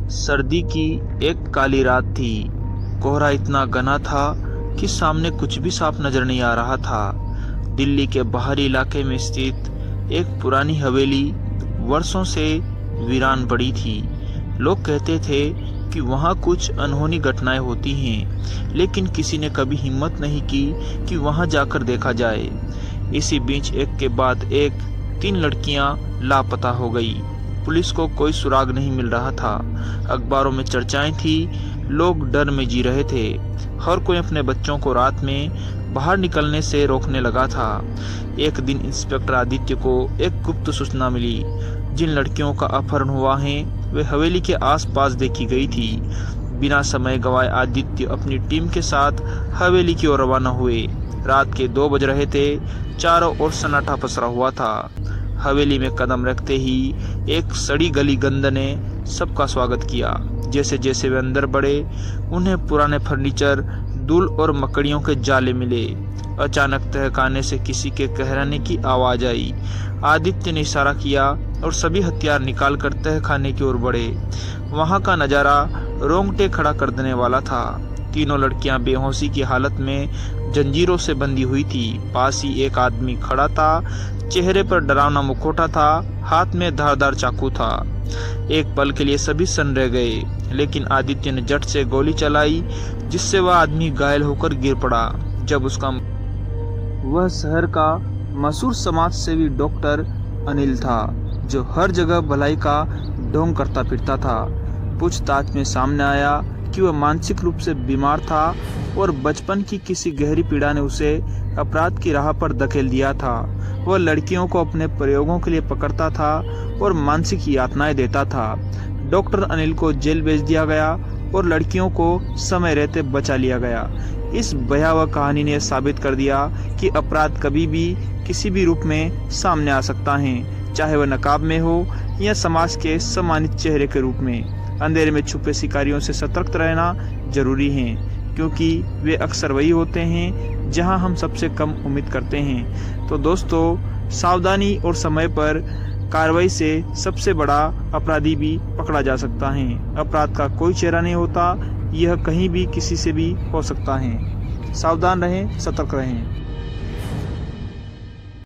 सर्दी की एक काली रात थी। कोहरा इतना घना था कि सामने कुछ भी साफ नजर नहीं आ रहा था। दिल्ली के बाहरी इलाके में स्थित एक पुरानी हवेली वर्षों से वीरान पड़ी थी। लोग कहते थे कि वहाँ कुछ अनहोनी घटनाएं होती हैं, लेकिन किसी ने कभी हिम्मत नहीं की कि वहाँ जाकर देखा जाए। इसी बीच एक के बाद एक 3 लड़कियां लापता हो गई। पुलिस को कोई सुराग नहीं मिल रहा था। अखबारों में चर्चाएं थी, लोग डर में जी रहे थे। हर कोई अपने बच्चों को रात में बाहर निकलने से रोकने लगा था। एक दिन इंस्पेक्टर आदित्य को एक गुप्त सूचना मिली। जिन लड़कियों का अपहरण हुआ है वे हवेली के आसपास देखी गई थी। बिना समय गंवाए आदित्य अपनी टीम के साथ हवेली की ओर रवाना हुए। रात के 2 बज रहे थे। चारों ओर सन्नाटा पसरा हुआ था। हवेली में कदम रखते ही एक सड़ी गली गंध ने सबका स्वागत किया। जैसे जैसे वे अंदर बढ़े, उन्हें पुराने फर्नीचर, धूल और मकड़ियों के जाले मिले। अचानक तहखाने से किसी के कहराने की आवाज आई। आदित्य ने इशारा किया और सभी हथियार निकालकर तहखाने की ओर बढ़े। वहां का नजारा रोंगटे खड़ा कर देने वाला था। तीनों लड़कियां बेहोशी की हालत में जंजीरों से बंधी हुई थी। पास ही एक आदमी खड़ा था। चेहरे पर डरावना मुखौटा था, हाथ में धारदार चाकू था। एक पल के लिए सभी सन्न रह गए, लेकिन आदित्य ने झट से गोली चलाई, जिससे वह आदमी घायल होकर गिर पड़ा। जब उसका वह शहर का मशहूर समाज सेवी डॉक्टर अनिल था, जो हर जगह भलाई का ढोंग करता फिरता था। पूछताछ में सामने आया कि वह मानसिक रूप से बीमार था और बचपन की किसी गहरी पीड़ा ने उसे अपराध की राह पर धकेल दिया था। वह लड़कियों को अपने प्रयोगों के लिए पकड़ता था और मानसिक यातनाएं देता था। डॉक्टर अनिल को जेल भेज दिया गया और लड़कियों को समय रहते बचा लिया गया। इस भयावह कहानी ने साबित कर दिया कि अपराध कभी भी किसी भी रूप में सामने आ सकता है, चाहे वह नकाब में हो या समाज के सम्मानित चेहरे के रूप में। अंधेरे में छुपे शिकारियों से सतर्क रहना जरूरी है, क्योंकि वे अक्सर वही होते हैं जहां हम सबसे कम उम्मीद करते हैं। तो दोस्तों, सावधानी और समय पर कार्रवाई से सबसे बड़ा अपराधी भी पकड़ा जा सकता है। अपराध का कोई चेहरा नहीं होता, यह कहीं भी किसी से भी हो सकता है। सावधान रहें, सतर्क रहें।